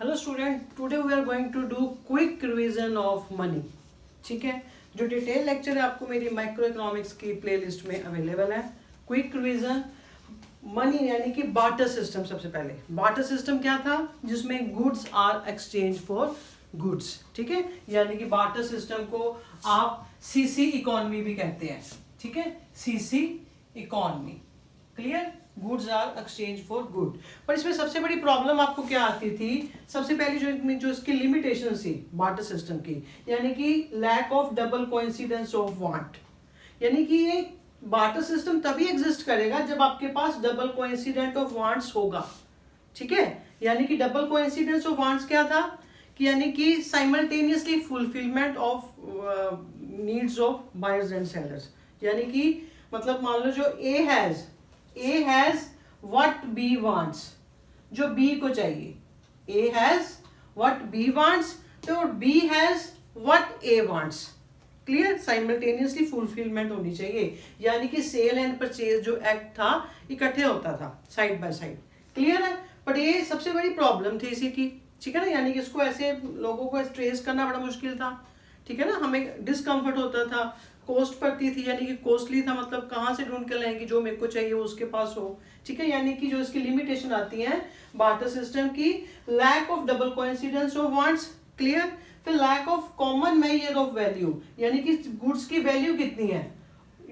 Hello student, today we are going to do quick revision of money. ठीक है, जो detail lecture है आपको मेरी माइक्रो इकोनॉमिक्स की प्लेलिस्ट में अवेलेबल है। क्विक रिवीजन मनी यानी कि बार्टर सिस्टम। सबसे पहले बार्टर सिस्टम क्या था, जिसमें goods are exchange for goods. ठीक है, यानी कि बार्टर सिस्टम को आप सीसी इकोनॉमी भी कहते हैं। ठीक है, CC economy, clear. Goods are exchange for good. पर इसमें सबसे बड़ी प्रॉब्लम आपको क्या आती थी, सबसे पहली जो इसकी लिमिटेशन थी बार्टर सिस्टम की, यानी कि lack of double coincidence of want. यानी कि ये बार्टर सिस्टम तभी एग्जिस्ट करेगा जब आपके पास डबल कोइंसिडेंट ऑफ वांट्स होगा। ठीक है, यानी कि डबल कोइंसिडेंस ऑफ वांट्स क्या था कि यानी कि simultaneously fulfilment of needs of buyers and sellers. यानी कि मतलब मान लो जो A has what B wants, जो B को चाहिए। A has what B wants, तो B has what A wants। Clear, simultaneously fulfilment होनी चाहिए। यानी कि सेल एंड परचेज जो एक्ट था इकट्ठे होता था, साइड बाय साइड। क्लियर है, बट ये सबसे बड़ी प्रॉब्लम थी इसी की। ठीक है ना, यानी कि इसको ऐसे लोगों को ट्रेस करना बड़ा मुश्किल था। ठीक है ना, हमें डिस्कम्फर्ट होता था, कॉस्ट पड़ती थी, यानी कि कॉस्टली था, मतलब कहाँ से ढूंढ के लाएंगे, जो मेरे को चाहिए वो उसके पास हो। ठीक है, यानी कि जो इसकी लिमिटेशन आती है बार्टर सिस्टम की, lack of double coincidence of wants. Clear, फिर lack of common measure of value, यानी कि गुड्स की वैल्यू कितनी है।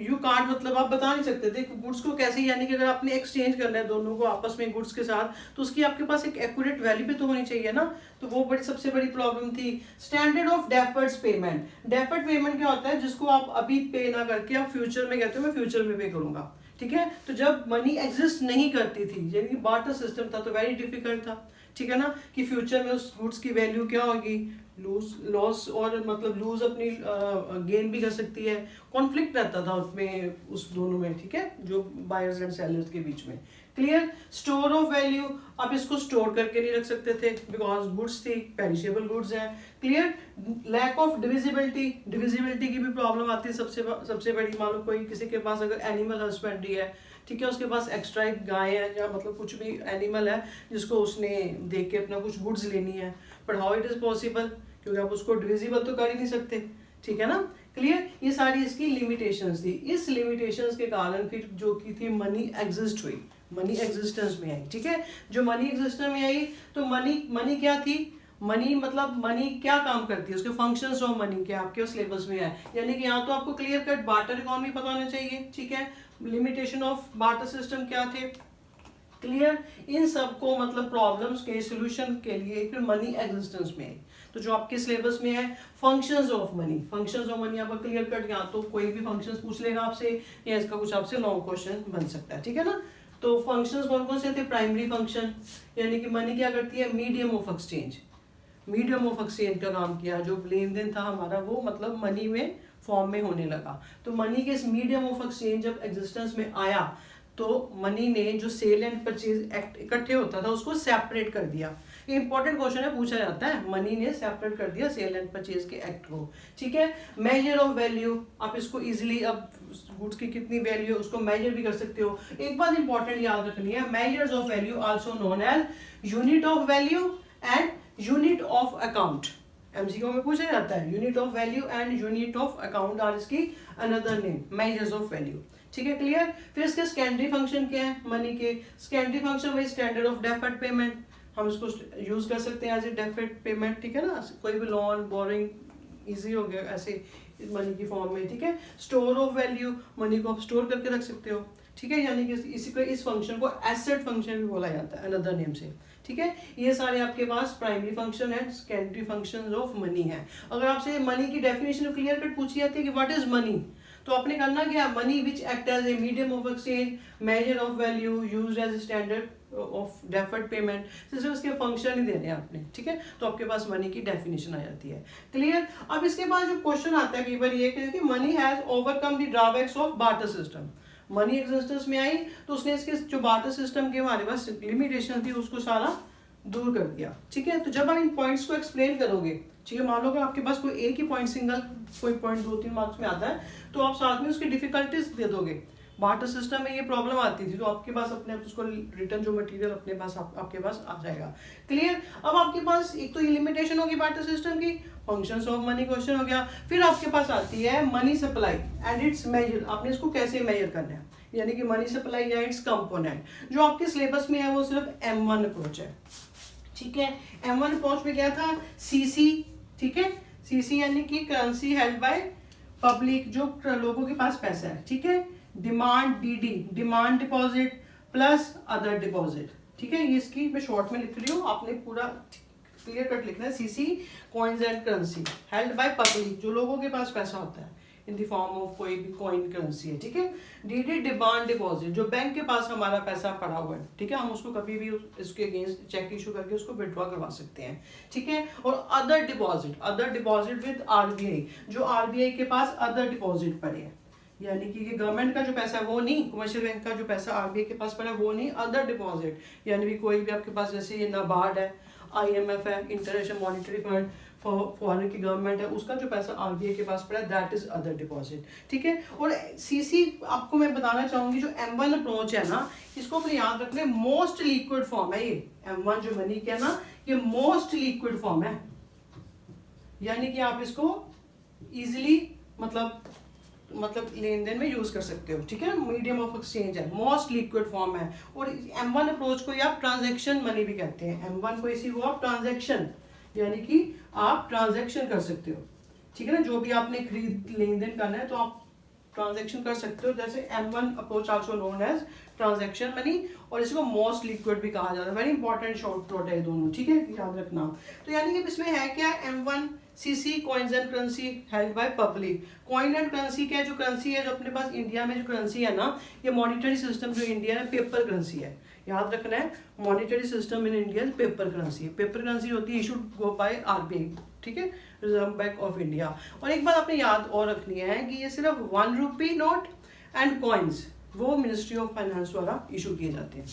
यू कांट, मतलब आप बता नहीं सकते थे गुड्स को कैसे, यानी कि अगर आपने एक्सचेंज करना है दोनों को आपस में गुड्स के साथ, तो उसकी आपके पास एक एक्यूरेट वैल्यू भी तो होनी चाहिए ना। तो वो सबसे बड़ी प्रॉब्लम थी। Standard of deferred payment. Deferred payment क्या होता है, जिसको आप अभी पे ना करके आप फ्यूचर में कहते हो मैं फ्यूचर में पे करूंगा। ठीक है, तो जब मनी एग्जिस्ट नहीं करती थी, यानी कि बार्टर सिस्टम था, तो वेरी डिफिकल्ट था। ठीक है ना, कि फ्यूचर में उस गुड्स की वैल्यू क्या होगी, लॉस और मतलब लूज अपनी गेन भी कर सकती है। कॉन्फ्लिक्ट रहता था उसमें, उस दोनों में। ठीक है, जो बायर्स एंड सेलर्स के बीच में। क्लियर, स्टोर ऑफ वैल्यू, आप इसको स्टोर करके नहीं रख सकते थे बिकॉज गुड्स थी, पेरिशेबल गुड्स है। Clear, lack of divisibility, divisibility की भी प्रॉब्लम आती है सबसे बड़ी। मान लो कोई किसी के पास अगर एनिमल हस्बेंड्री है, ठीक है, उसके पास एक्स्ट्रा एक गाय है या मतलब कुछ भी एनिमल है जिसको उसने देख के अपना कुछ गुड्स लेनी है, but how it is possible, क्योंकि आप उसको डिविजिबल तो कर ही नहीं सकते। ठीक है ना, क्लियर। ये सारी इसकी लिमिटेशंस थी। इस लिमिटेशंस के कारण फिर जो की थी मनी एग्जिस्ट हुई, मनी एग्जिस्टेंस में आई। ठीक है, जो मनी एग्जिस्टेंस में आई, तो मनी क्या थी, मनी मतलब मनी क्या काम करती है, उसके फंक्शंस ऑफ मनी क्या आपके सिलेबस में है। यानी कि यहाँ तो आपको क्लियर कट बार्टर इकोनॉमी पता होना चाहिए। ठीक है, लिमिटेशन ऑफ बार्टर सिस्टम क्या थे, क्लियर। इन सबको मतलब प्रॉब्लम्स के सॉल्यूशन के लिए फिर मनी एग्जिस्टेंस में आई। तो जो आपके सिलेबस में है functions of money, functions of money आपका क्लियर कट, यहाँ तो कोई भी फंक्शंस पूछ लेगा आपसे, या इसका कुछ आपसे लॉन्ग क्वेश्चन बन सकता है। ठीक है ना, तो फंक्शंस कौन कौन से थे, प्राइमरी फंक्शन, यानी कि मनी क्या करती है, medium of exchange, medium of exchange का काम किया। जो लेन देन था हमारा वो मतलब मनी में फॉर्म में होने लगा। तो मनी के इस मीडियम ऑफ एक्सचेंज जब एग्जिस्टेंस में आया, तो मनी ने जो सेल एंड परचेज एक्ट इकट्ठे होता था उसको सेपरेट कर दिया। ये इंपॉर्टेंट क्वेश्चन है, पूछा जाता है, मनी ने सेपरेट कर दिया सेल एंड परचेज के एक्ट को। ठीक है, मेजर ऑफ वैल्यू, आप इसको इजीली अब गुड्स की कितनी वैल्यू है उसको मेजर भी कर सकते हो। एक बात इंपॉर्टेंट याद रखनी है, measures of value also known as unit of value and unit of account. MCQ में पूछा जाता है, unit of value and unit of account are इसकी another name, measures of value. ठीक है, क्लियर। फिर इसके सेकेंडरी फंक्शन क्या है मनी के, सेकेंडरी फंक्शन वही स्टैंडर्ड ऑफ डेफर्ड पेमेंट, हम इसको यूज कर सकते हैं एज ए डेफर्ड पेमेंट। ठीक है ना, कोई भी लोन बोरिंग इजी हो गया ऐसे मनी की फॉर्म में। ठीक है, स्टोर ऑफ वैल्यू, मनी को आप स्टोर करके रख सकते हो। ठीक है, यानी कि इसी को इस फंक्शन को एसेट फंक्शन भी बोला जाता है अनदर नेम से। ठीक है, ये सारे आपके पास प्राइमरी फंक्शन है, सेकेंडरी फंक्शंस ऑफ मनी है। अगर आपसे मनी की डेफिनेशन क्लियर कट पूछी जाती है कि व्हाट इज मनी, तो आपने करना क्या, money which act as a medium of exchange, measure of value, used as standard of deferred payment, सिर्फ उसके फंक्शन ही देने हैं आपने। ठीक है, तो आपके पास मनी की डेफिनेशन आ जाती है। क्लियर। अब इसके बाद जो क्वेश्चन आता है कई बार ये कि money has overcome the drawbacks of barter system. Money existence में आई तो उसने इसके जो बार्टर सिस्टम के हमारे पास लिमिटेशन थी उसको सारा दूर कर दिया। ठीक है, तो जब आप इन पॉइंट्स को एक्सप्लेन करोगे, ठीक है, मान लो कि आपके पास कोई एक ही पॉइंट सिंगल कोई पॉइंट 2-3 मार्क्स में आता है, तो आप साथ में उसकी डिफिकल्टीज दे दोगे। बार्टर सिस्टम में ये प्रॉब्लम आती थी, तो आपके पास अपने आप उसको रिटर्न जो मटेरियल अपने पास आपके पास आ जाएगा। क्लियर। अब आपके पास एक तो ये लिमिटेशन होगी बार्टर सिस्टम की, फंक्शंस ऑफ मनी क्वेश्चन हो गया। फिर आपके पास आती है money supply and its measure, आपने इसको कैसे मेजर करना है, यानी कि मनी सप्लाई या इट्स कंपोनेंट। जो आपके सिलेबस में है वो सिर्फ M1 अप्रोच है, ठीक है। M1 अप्रोच में क्या था, CC, ठीक है, CC यानी कि करेंसी हेल्ड बाय पब्लिक, जो लोगों के पास पैसा है, ठीक है। Demand DD, demand deposit plus other deposit, ठीक है। ये इसकी मैं शॉर्ट में लिख रही हूँ, आपने पूरा क्लियर कट लिखना है। CC coins and currency held by public, जो लोगों के पास पैसा होता है इन द फॉर्म ऑफ कोई भी कॉइन करेंसी है, ठीक है। DD डिमांड डिपॉजिट, जो बैंक के पास हमारा पैसा पड़ा हुआ है, ठीक है, हम उसको कभी भी इसके अगेंस्ट चेक इशू करके उसको विड्रॉ करवा सकते हैं, ठीक है। और अदर डिपॉजिट विद RBI, जो RBI के पास अदर डिपॉजिट पड़े हैं, यानी कि ये गवर्नमेंट का जो पैसा है वो नहीं, कमर्शियल बैंक का जो पैसा RBI के पास पड़ा है वो नहीं, अदर डिपॉजिट, यानी भी कोई भी आपके पास, जैसे ये नाबार्ड है, IMF है, इंटरनेशनल मॉनिटरी फंड, फॉरेन की गवर्नमेंट है, उसका जो पैसा RBI के पास पड़ा है, दैट इज अदर डिपॉजिट, ठीक है। और CC आपको मैं बताना चाहूंगी, जो M1 अप्रोच है ना, इसको अपने याद रखना, मोस्ट लिक्विड फॉर्म है ये M1 जो मनी क्या ना, ये मोस्ट लिक्विड फॉर्म है, यानी कि आप इसको इजिली मतलब लेन देन में यूज कर सकते हो, ठीक है। मीडियम ऑफ एक्सचेंज है, मोस्ट लिक्विड फॉर्म है। और M1 अप्रोच को आप ट्रांजैक्शन मनी भी कहते हैं। M1 को इसी को आप ट्रांजैक्शन, यानी कि आप ट्रांजैक्शन कर सकते हो, ठीक है ना। जो भी आपने खरीद लेन देन करना है तो आप ट्रांजैक्शन कर सकते हो, जैसे M1 approach also known as transaction money, और इसको मोस्ट लिक्विड भी कहा जाता है। वेरी इंपॉर्टेंट शॉर्ट नोट है दोनों, ठीक है, याद रखना। तो यानी कि इसमें है क्या, M1 CC coins and currency held by public. Coin and currency क्या है, जो करेंसी है जो अपने पास इंडिया में जो करेंसी है ना, ये मॉनिटरी सिस्टम जो इंडिया में पेपर करेंसी है, याद रखना है। Monetary system in India paper currency है। पेपर करेंसी होती है इशूड गो बाय RBI, ठीक है, रिजर्व बैंक ऑफ इंडिया। और एक बात आपने याद और रखनी है कि ये सिर्फ 1 रुपी नोट एंड कॉइन्स वो मिनिस्ट्री ऑफ फाइनेंस द्वारा इशू किए जाते हैं,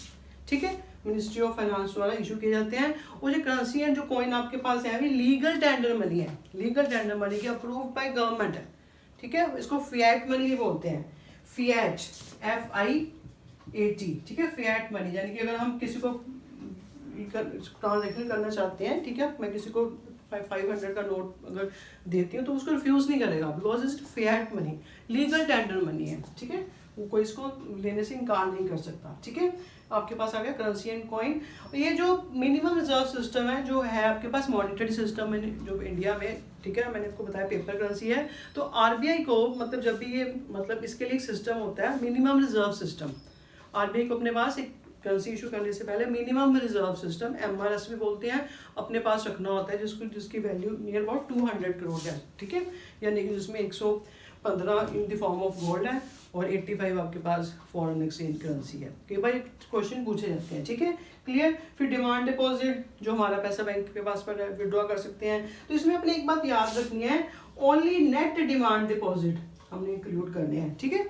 ठीक है, मिनिस्ट्री ऑफ फाइनेंस द्वारा इशू किए जाते हैं। और जो करेंसी एंड जो कॉइन आपके पास है, लीगल टेंडर मनी है, लीगल टेंडर मनी की अप्रूव्ड बाय गवर्नमेंट है, ठीक है। इसको फिएट मनी भी बोलते हैं, फिएट, FIAT, ठीक है, फिएट मनी। यानी कि अगर हम किसी को ट्रांजेक्शन करना चाहते हैं, ठीक है, मैं किसी को 500 का नोट अगर देती हूँ तो उसको रिफ्यूज नहीं करेगा, because it's fiat money, legal tender money है, ठीक है, वो कोई इसको लेने से इनकार नहीं कर सकता, ठीक है। आपके पास आ गया करेंसी एंड कॉइन। ये जो मिनिमम रिजर्व सिस्टम है जो है आपके पास मॉनिटरी सिस्टम में जो इंडिया में, ठीक है, मैंने आपको बताया पेपर करेंसी है। तो RBI को मतलब जब भी ये मतलब इसके लिए एक सिस्टम होता है मिनिमम रिजर्व सिस्टम, RBI को अपने पास एक करेंसी इशू करने से पहले मिनिमम रिजर्व सिस्टम MRS भी बोलते हैं, अपने पास रखना होता है, जिसकी वैल्यू नियर अबाउट 200 करोड़ है, ठीक है, यानी कि जिसमें 115 in the form of gold है और 85 आपके पास फॉरेन एक्सचेंज करेंसी है। कई बार क्वेश्चन पूछे जाते हैं, ठीक है, क्लियर। फिर डिमांड डिपॉजिट, जो हमारा पैसा बैंक के पास पर विड्रॉ कर सकते हैं। तो इसमें अपने एक बात याद रखनी है, ओनली नेट डिमांड डिपॉजिट हमने इंक्लूड करने हैं, ठीक है,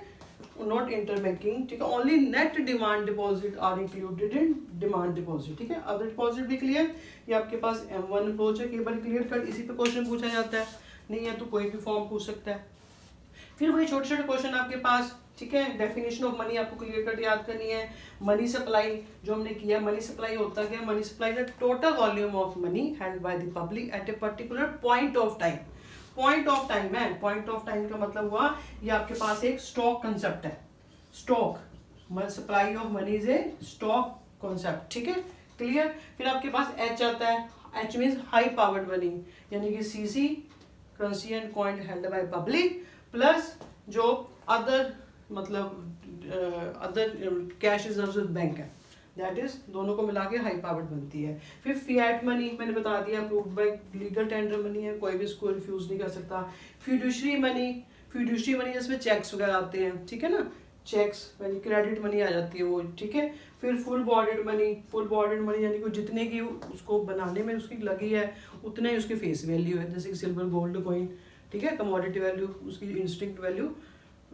नॉट इंटर बैंकिंग, ठीक है, only net demand deposit are included in demand deposit, ठीक है। अदर डिपॉजिट भी क्लियर, ये आपके पास M1 अप्रोच है। कई बार क्लियर कट इसी पे क्वेश्चन पूछा जाता है, नहीं है तो कोई भी फॉर्म पूछ सकता है। फिर वही छोटे छोटे क्वेश्चन आपके पास, ठीक है। डेफिनेशन ऑफ मनी आपको क्लियर कट याद करनी है। मनी सप्लाई जो हमने किया, मनी सप्लाई होता क्या, money supply the total volume of money held by the public at a particular point of time. Point of time है, पॉइंट ऑफ टाइम का मतलब हुआ ये आपके पास एक स्टॉक कंसेप्ट है, stock, supply of money is a stock concept, ठीक है, क्लियर। फिर आपके पास H आता है, H means high powered money, यानी कि CC currency and coin held by public plus जो अदर मतलब other cash reserves with bank है, दैट इज दोनों को मिला के हाई पावर्ड बनती है। फिर फिएट मनी मैंने बता दिया, approved by legal tender money है, कोई भी इसको रिफ्यूज नहीं कर सकता। फिड्यूशरी मनी जिसमें चेक्स वगैरह आते हैं, ठीक है ना, चेक्स यानी क्रेडिट मनी आ जाती है वो, ठीक है। फिर फुल बॉर्डेड मनी यानी कि जितने की उसको बनाने में उसकी लगी है उतने ही उसकी फेस वैल्यू है, जैसे कि सिल्वर गोल्ड कॉइन, ठीक है, कमोडिटी वैल्यू उसकी इंस्टिंक्ट वैल्यू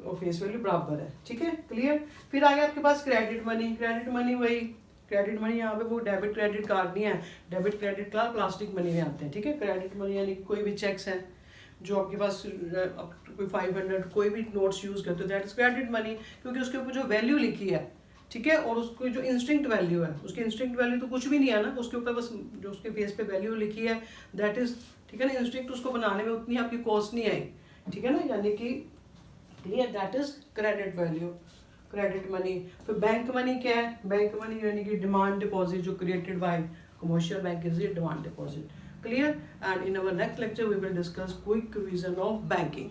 और फेस वैल्यू बराबर है, ठीक है, क्लियर। फिर आ गया आपके पास क्रेडिट मनी वही क्रेडिट मनी, यहाँ पे वो डेबिट क्रेडिट कार्ड नहीं है, debit credit card plastic money में आते हैं, ठीक है। क्रेडिट मनी यानी कि कोई भी चेक्स हैं, जो आपके पास कोई 500 कोई भी नोट्स यूज़ करते हो, दैट इज क्रेडिट मनी, क्योंकि उसके ऊपर जो वैल्यू लिखी है, ठीक है, और उसको जो इंस्टिंक्ट वैल्यू है, उसकी इंस्टिंक्ट वैल्यू तो कुछ भी नहीं है ना, उसके ऊपर बस जो उसके फेस पे वैल्यू लिखी है, दैट इज, ठीक है ना, इंस्टिंक्ट उसको बनाने में उतनी आपकी कॉस्ट नहीं आई, ठीक है ना, यानी कि clear, that is credit value, credit money. फिर बैंक मनी क्या है? बैंक मनी यानी कि डिमांड डिपॉजिट जो created by commercial bank is demand deposit, clear. And in our next lecture we will discuss quick revision of banking.